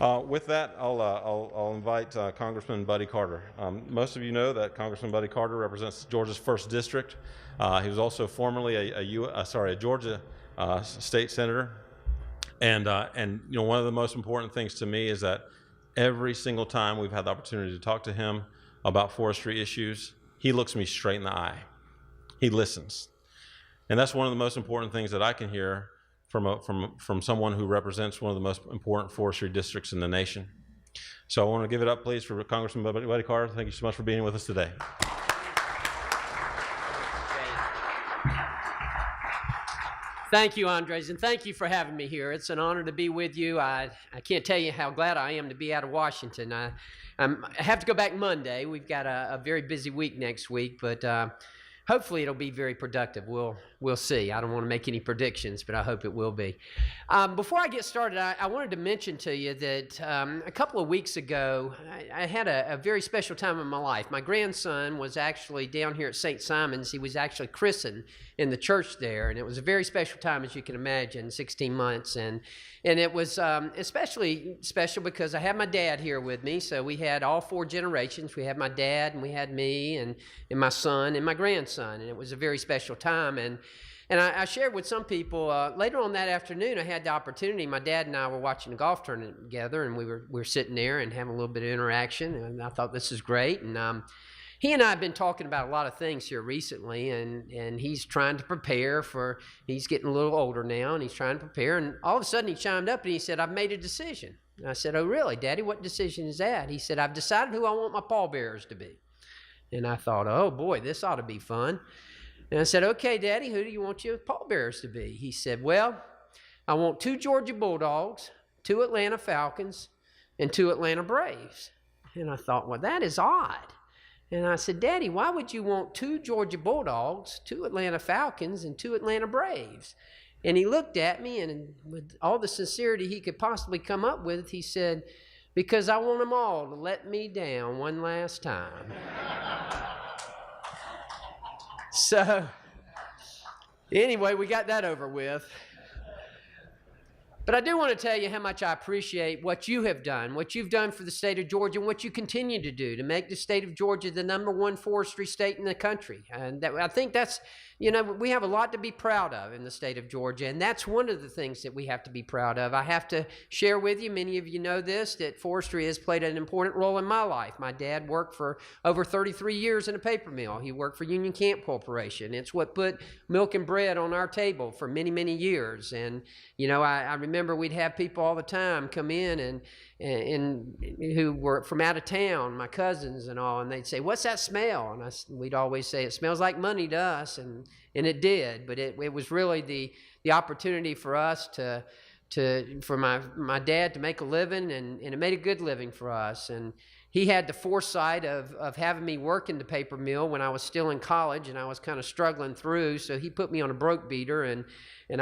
With that, I'll invite Congressman Buddy Carter. Most of you know that Congressman Buddy Carter represents Georgia's 1st District. He was also formerly a Georgia state senator. And one of the most important things to me is that every single time we've had the opportunity to talk to him about forestry issues, he looks me straight in the eye. He listens. And that's one of the most important things that I can hear from someone who represents one of the most important forestry districts in the nation. So I want to give it up, please, for Congressman Buddy Carter. Thank you so much for being with us today. Thank you, Andres, and thank you for having me here. It's an honor to be with you. I can't tell you how glad I am to be out of Washington. I have to go back Monday. We've got a very busy week next week, but hopefully it'll be very productive. We'll see. I don't want to make any predictions, but I hope it will be. Before I get started, I wanted to mention to you that a couple of weeks ago, I had a very special time in my life. My grandson was actually down here at St. Simon's. He was actually christened in the church there, and it was a very special time, as you can imagine, 16 months. And it was especially special because I had my dad here with me, so we had all 4 generations. We had my dad, and we had me, and my son, and my grandson, and it was a very special time. And I shared with some people, later on that afternoon, I had the opportunity, my dad and I were watching a golf tournament together, and we were sitting there and having a little bit of interaction, and I thought this is great. And he and I have been talking about a lot of things here recently, and he's trying to prepare he's getting a little older now, and he's trying to prepare, and all of a sudden he chimed up and he said, "I've made a decision." And I said, "Oh, really, Daddy? What decision is that?" He said, "I've decided who I want my pallbearers to be." And I thought, oh boy, this ought to be fun. And I said, "Okay, Daddy, who do you want your pallbearers to be?" He said, "Well, I want 2 Georgia Bulldogs, 2 Atlanta Falcons, and 2 Atlanta Braves." And I thought, well, that is odd. And I said, "Daddy, why would you want 2 Georgia Bulldogs, 2 Atlanta Falcons, and 2 Atlanta Braves?" And he looked at me, and with all the sincerity he could possibly come up with, he said, "Because I want them all to let me down one last time." So, anyway, we got that over with. But I do want to tell you how much I appreciate what you have done, what you've done for the state of Georgia, and what you continue to do to make the state of Georgia the #1 forestry state in the country. And I think that's, we have a lot to be proud of in the state of Georgia, and that's one of the things that we have to be proud of. I have to share with you, many of you know this, that forestry has played an important role in my life. My dad worked for over 33 years in a paper mill. He worked for Union Camp Corporation. It's what put milk and bread on our table for many, many years. And, I remember we'd have people all the time come in and who were from out of town, my cousins and all, and they'd say, "What's that smell?" And we'd always say, "It smells like money to us," and it did. But it was really the opportunity for us for my dad to make a living, and it made a good living for us. And he had the foresight of having me work in the paper mill when I was still in college, and I was kind of struggling through, so he put me on a broke beater, and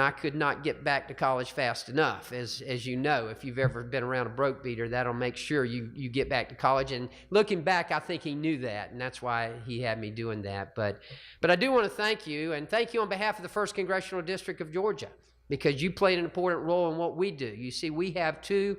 I could not get back to college fast enough. As you know, if you've ever been around a broke beater, that'll make sure you get back to college. And looking back, I think he knew that, and that's why he had me doing that. But I do want to thank you, and thank you on behalf of the 1st Congressional District of Georgia, because you played an important role in what we do. You see, we have 2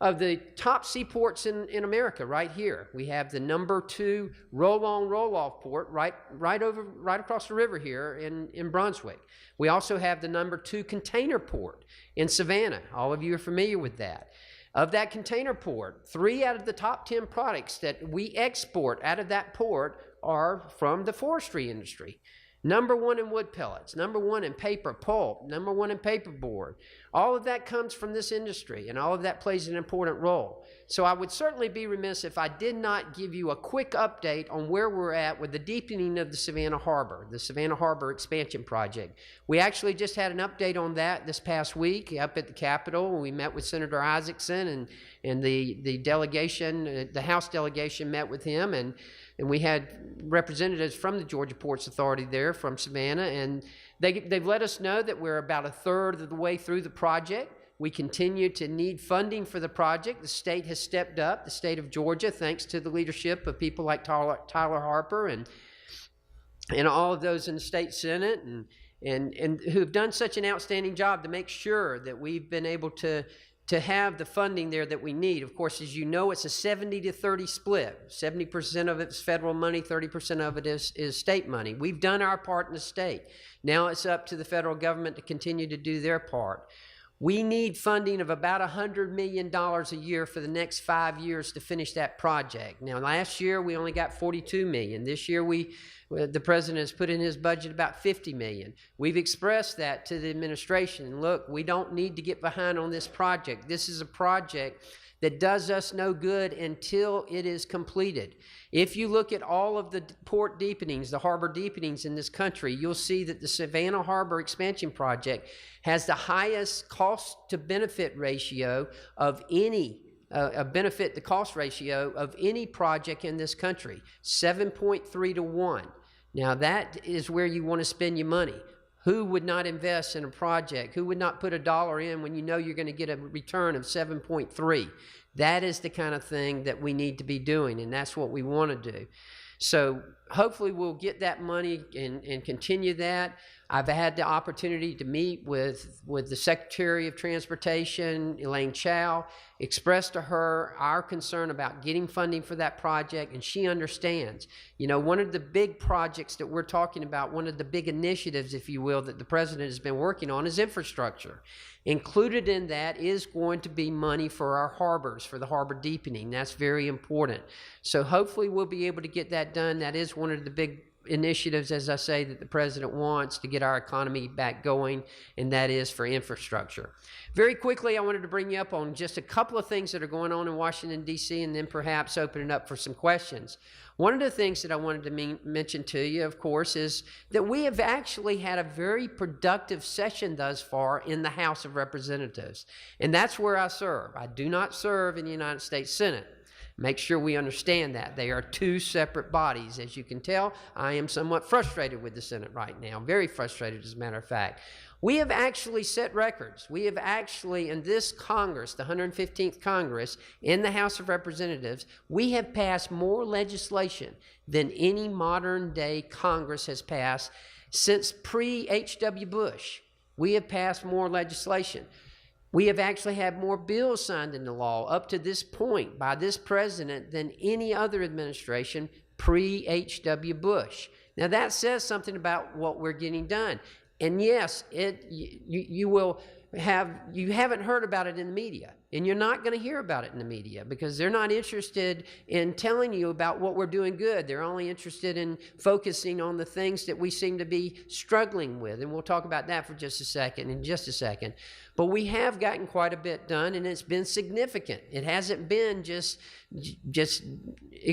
of the top seaports in America right here. We have the #2 roll-on, roll-off port right across the river here in Brunswick. We also have the #2 container port in Savannah. All of you are familiar with that. Of that container port, 3 out of the top 10 products that we export out of that port are from the forestry industry. #1 in wood pellets, #1 in paper pulp, #1 in paperboard. All of that comes from this industry, and all of that plays an important role. So I would certainly be remiss if I did not give you a quick update on where we're at with the deepening of the Savannah Harbor expansion project. We actually just had an update on that this past week up at the Capitol. We met with Senator Isaacson, and the delegation, the House delegation met with him, and we had representatives from the Georgia Ports Authority there from Savannah, and they've let us know that we're about 1/3 of the way through the project. We continue to need funding for the project. The state has stepped up, the state of Georgia, thanks to the leadership of people like Tyler Harper and all of those in the state Senate and who have done such an outstanding job to make sure that we've been able to to have the funding there that we need. Of course, as you know, it's a 70-30 split. 70% of it is federal money, 30% of it is state money. We've done our part in the state. Now it's up to the federal government to continue to do their part. We need funding of about $100 million a year for the next 5 years to finish that project. Now, last year we only got $42 million. This year the president has put in his budget about $50 million. We've expressed that to the administration. Look, we don't need to get behind on this project. This is a project that does us no good until it is completed. If you look at all of the port deepenings, the harbor deepenings in this country, you'll see that the Savannah Harbor Expansion Project has the highest cost-to-benefit ratio of any benefit-to-cost ratio of any project in this country, 7.3 to 1. Now, that is where you want to spend your money. Who would not invest in a project? Who would not put $1 in when you know you're going to get a return of 7.3? That is the kind of thing that we need to be doing, and that's what we want to do. So hopefully we'll get that money and continue that. I've had the opportunity to meet with the Secretary of Transportation, Elaine Chao, express to her our concern about getting funding for that project, and she understands. You know, one of the big projects that we're talking about, one of the big initiatives, if you will, that the president has been working on is infrastructure. Included in that is going to be money for our harbors, for the harbor deepening. That's very important. So hopefully we'll be able to get that done. That is one of the big initiatives, as I say, that the president wants to get our economy back going, and that is for infrastructure. Very quickly, I wanted to bring you up on just a couple of things that are going on in Washington, D.C., and then perhaps open it up for some questions. One of the things that I wanted to mention to you, of course, is that we have actually had a very productive session thus far in the House of Representatives, and that's where I serve. I do not serve in the United States Senate. Make sure we understand that. They are two separate bodies. As you can tell, I am somewhat frustrated with the Senate right now, very frustrated as a matter of fact. We have actually set records. We have actually, in this Congress, the 115th Congress, in the House of Representatives, we have passed more legislation than any modern-day Congress has passed since pre-H.W. Bush. We have passed more legislation. We have actually had more bills signed into law up to this point by this president than any other administration pre-H.W. Bush. Now that says something about what we're getting done. And yes, you haven't heard about it in the media, and you're not going to hear about it in the media because they're not interested in telling you about what we're doing good. They're only interested in focusing on the things that we seem to be struggling with, and we'll talk about that in just a second. But we have gotten quite a bit done, and it's been significant. It hasn't been just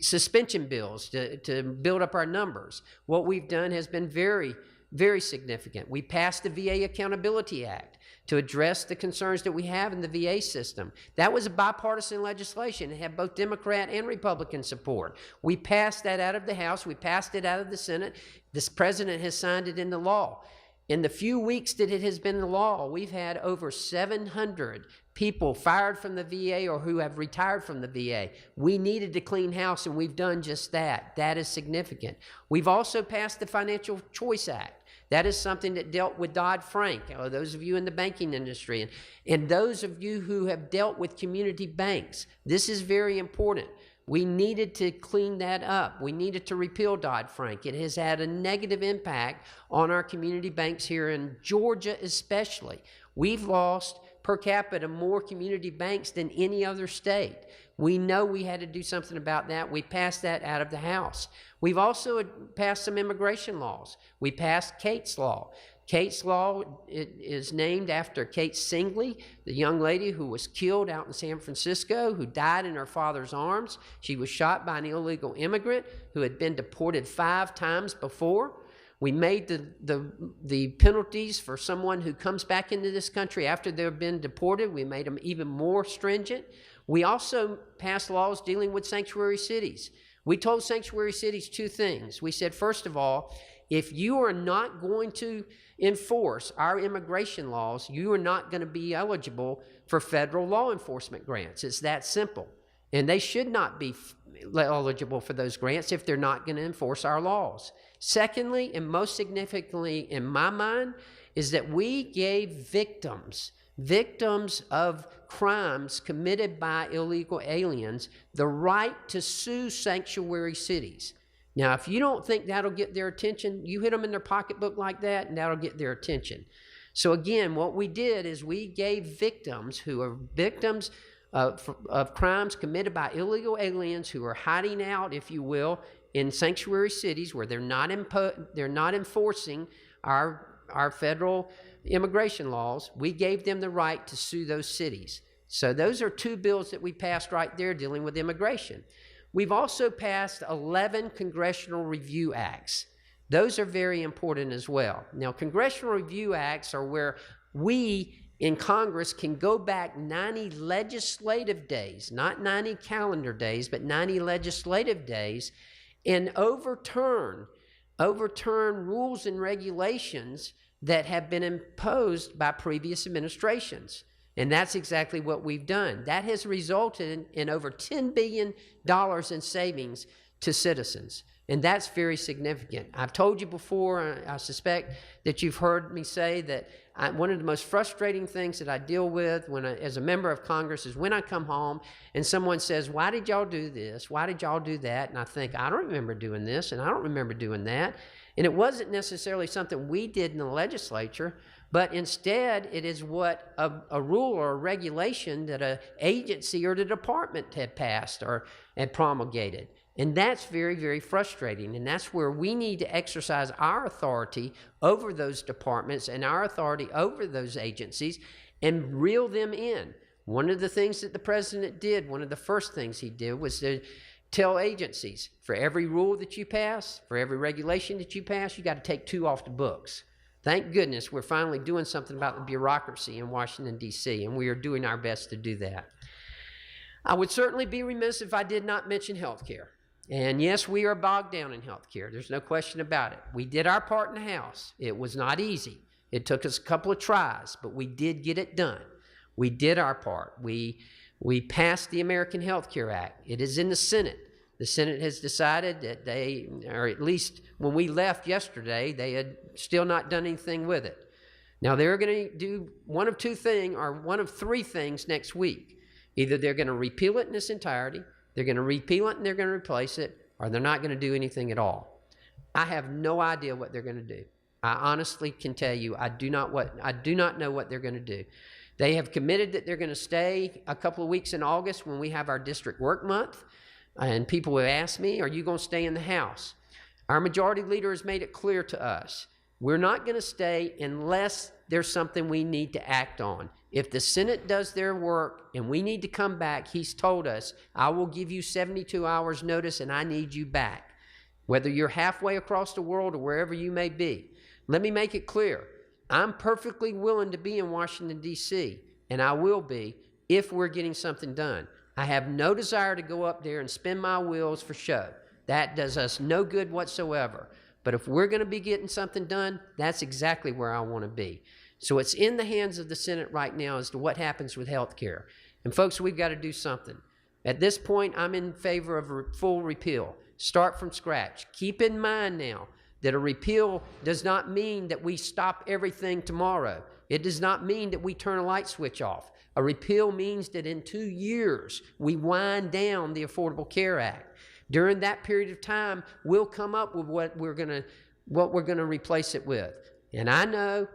suspension bills to build up our numbers. What we've done has been very, very significant. We passed the VA Accountability Act to address the concerns that we have in the VA system. That was a bipartisan legislation. It had both Democrat and Republican support. We passed that out of the House. We passed it out of the Senate. This president has signed it into law. In the few weeks that it has been in law, we've had over 700 people fired from the VA or who have retired from the VA. We needed to clean house, and we've done just that. That is significant. We've also passed the Financial Choice Act. That is something that dealt with Dodd-Frank, those of you in the banking industry, and those of you who have dealt with community banks. This is very important. We needed to clean that up. We needed to repeal Dodd-Frank. It has had a negative impact on our community banks here in Georgia especially. We've lost per capita more community banks than any other state. We know we had to do something about that. We passed that out of the House. We've also passed some immigration laws. We passed Kate's Law. Kate's Law is named after Kate Singley, the young lady who was killed out in San Francisco, who died in her father's arms. She was shot by an illegal immigrant who had been deported 5 times before. We made the penalties for someone who comes back into this country after they've been deported. We made them even more stringent. We also passed laws dealing with sanctuary cities. We told sanctuary cities 2 things. We said, first of all, if you are not going to enforce our immigration laws, you are not going to be eligible for federal law enforcement grants. It's that simple. And they should not be eligible for those grants if they're not going to enforce our laws. Secondly, and most significantly in my mind, is that we gave victims victims of crimes committed by illegal aliens the right to sue sanctuary cities. Now, if you don't think that'll get their attention, you hit them in their pocketbook like that, and that'll get their attention. So again, what we did is we gave victims who are victims of crimes committed by illegal aliens who are hiding out, if you will, in sanctuary cities where they're not enforcing our federal immigration laws, we gave them the right to sue those cities. So those are two bills that we passed right there dealing with immigration. We've also passed 11 Congressional Review Acts. Those are very important as well. Now, Congressional Review Acts are where we in Congress can go back 90 legislative days, not 90 calendar days, but 90 legislative days, and overturn rules and regulations that have been imposed by previous administrations. And that's exactly what we've done. That has resulted in over $10 billion in savings to citizens. And that's very significant. I've told you before, I suspect that you've heard me say that one of the most frustrating things that I deal with as a member of Congress is when I come home and someone says, why did y'all do this? Why did y'all do that? And I think, I don't remember doing this, and I don't remember doing that. And it wasn't necessarily something we did in the legislature, but instead it is what a rule or a regulation that an agency or the department had passed or had promulgated. And that's very, very frustrating. And that's where we need to exercise our authority over those departments and our authority over those agencies and reel them in. One of the things that the president did, one of the first things he did was to tell agencies, for every rule that you pass, for every regulation that you pass, you got to take 2 off the books. Thank goodness we're finally doing something about the bureaucracy in Washington, D.C., and we are doing our best to do that. I would certainly be remiss if I did not mention health care. And yes, we are bogged down in health care. There's no question about it. We did our part in the House. It was not easy. It took us a couple of tries, but we did get it done. We did our part. We passed the American Health Care Act. It is in the Senate. The Senate has decided that they, or at least when we left yesterday, they had still not done anything with it. Now they're going to do one of 2 things, or one of 3 things next week. Either they're going to repeal it in its entirety, they're going to repeal it and they're going to replace it, or they're not going to do anything at all. I have no idea what they're going to do. I honestly can tell you I do not know what they're going to do. They have committed that they're going to stay a couple of weeks in August when we have our district work month, and people have asked me, are you going to stay in the House? Our majority leader has made it clear to us, we're not going to stay unless there's something we need to act on. If the Senate does their work and we need to come back, he's told us, I will give you 72 hours notice and I need you back, whether you're halfway across the world or wherever you may be. Let me make it clear. I'm perfectly willing to be in Washington, D.C., and I will be if we're getting something done. I have no desire to go up there and spin my wheels for show. That does us no good whatsoever. But if we're going to be getting something done, that's exactly where I want to be. So it's in the hands of the Senate right now as to what happens with health care. And folks, we've got to do something. At this point, I'm in favor of a full repeal. Start from scratch. Keep in mind now that a repeal does not mean that we stop everything tomorrow. It does not mean that we turn a light switch off. A repeal means that in 2 years, we wind down the Affordable Care Act. During that period of time, we'll come up with what we're going to replace it with. And I know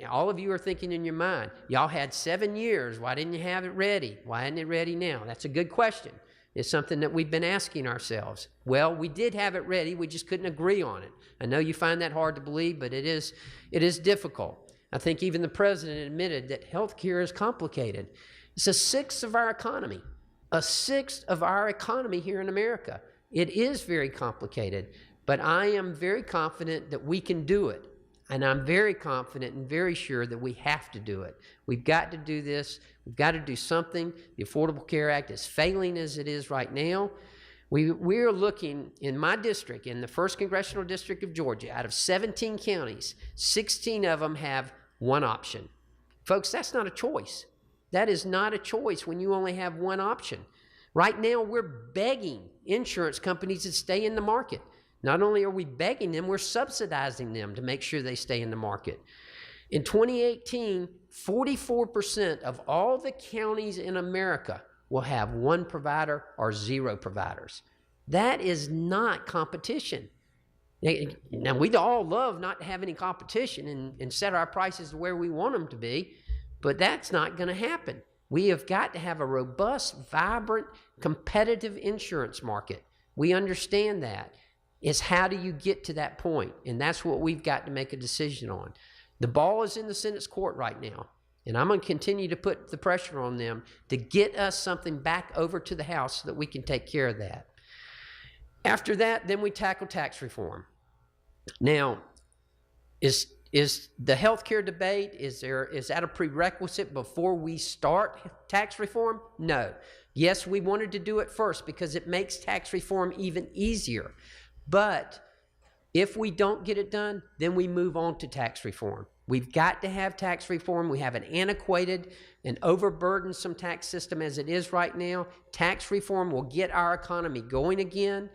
all of you are thinking in your mind, y'all had 7 years. Why didn't you have it ready? Why isn't it ready now? That's a good question. It's something that we've been asking ourselves. Well, we did have it ready. We just couldn't agree on it. I know you find that hard to believe, but it is difficult. I think even the president admitted that health care is complicated. It's 1/6 of our economy. 1/6 of our economy here in America. It is very complicated, but I am very confident that we can do it. And I'm very confident and very sure that we have to do it. We've got to do this. We've got to do something. The Affordable Care Act is failing as it is right now. We're looking in my district, in the 1st Congressional District of Georgia, out of 17 counties, 16 of them have one option. Folks, that's not a choice. That is not a choice when you only have one option. Right now, we're begging insurance companies to stay in the market. Not only are we begging them, we're subsidizing them to make sure they stay in the market. In 2018, 44% of all the counties in America will have one provider or zero providers. That is not competition. Now, we'd all love not to have any competition and set our prices to where we want them to be, but that's not going to happen. We have got to have a robust, vibrant, competitive insurance market. We understand that. It's how do you get to that point? And that's what we've got to make a decision on. The ball is in the Senate's court right now, and I'm going to continue to put the pressure on them to get us something back over to the House so that we can take care of that. After that, then we tackle tax reform. Now, is the healthcare debate, is that a prerequisite before we start tax reform? No. Yes, we wanted to do it first because it makes tax reform even easier. But if we don't get it done, then we move on to tax reform. We've got to have tax reform. We have an antiquated and overburdensome tax system as it is right now. Tax reform will get our economy going again.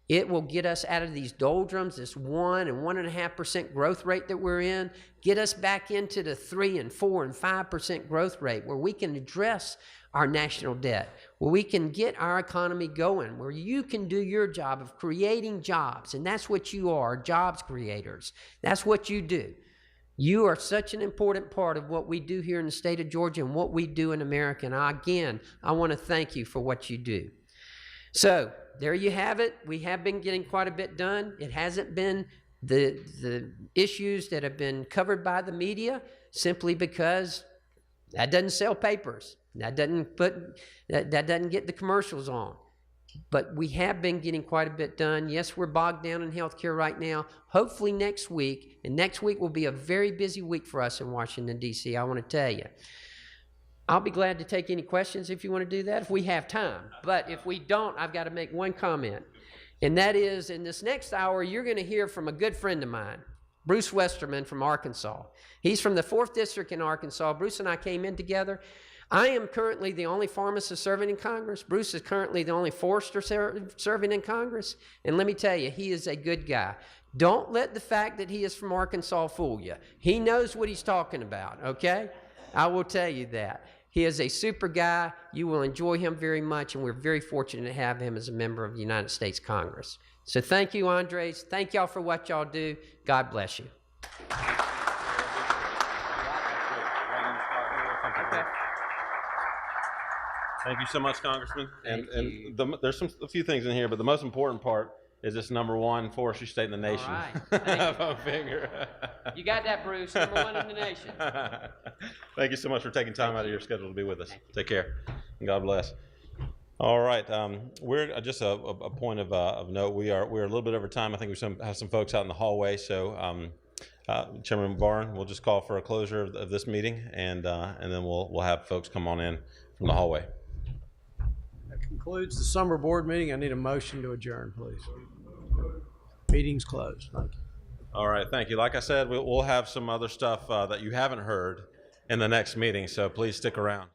It will get us out of these doldrums, this 1 and 1.5% growth rate that we're in, get us back into the 3 and 4 and 5% growth rate where we can address our national debt, where we can get our economy going, where you can do your job of creating jobs. And that's what you are, jobs creators. That's what you do. You are such an important part of what we do here in the state of Georgia and what we do in America. And I want to thank you for what you do. So there you have it. We have been getting quite a bit done. It hasn't been the issues that have been covered by the media simply because that doesn't sell papers. That doesn't get the commercials on. But we have been getting quite a bit done. Yes, we're bogged down in healthcare right now. Hopefully next week, and next week will be a very busy week for us in Washington, D.C., I want to tell you. I'll be glad to take any questions if you want to do that, if we have time. But if we don't, I've got to make one comment. And that is, in this next hour, you're going to hear from a good friend of mine, Bruce Westerman from Arkansas. He's from the 4th District in Arkansas. Bruce and I came in together. I am currently the only pharmacist serving in Congress. Bruce is currently the only forester serving in Congress. And let me tell you, he is a good guy. Don't let the fact that he is from Arkansas fool you. He knows what he's talking about, okay? I will tell you that. He is a super guy. You will enjoy him very much, and we're very fortunate to have him as a member of the United States Congress. So thank you, Andres. Thank y'all for what y'all do. God bless you. Thank you so much, Congressman. There's a few things in here, but the most important part is this #1 forestry state in the nation. All right. Thank you. Finger. You got that, Bruce. #1 in the nation. Thank you so much for taking time out of your schedule to be with us. Take care, and God bless. All right, we're just a point of note. We're a little bit over time. I think we have some folks out in the hallway, so Chairman Barn, we'll just call for a closure of this meeting, and then we'll have folks come on in from the hallway. That concludes the summer board meeting. I need a motion to adjourn, please. Meeting's closed. Thank you. All right, thank you. Like I said, we'll have some other stuff that you haven't heard in the next meeting, so please stick around.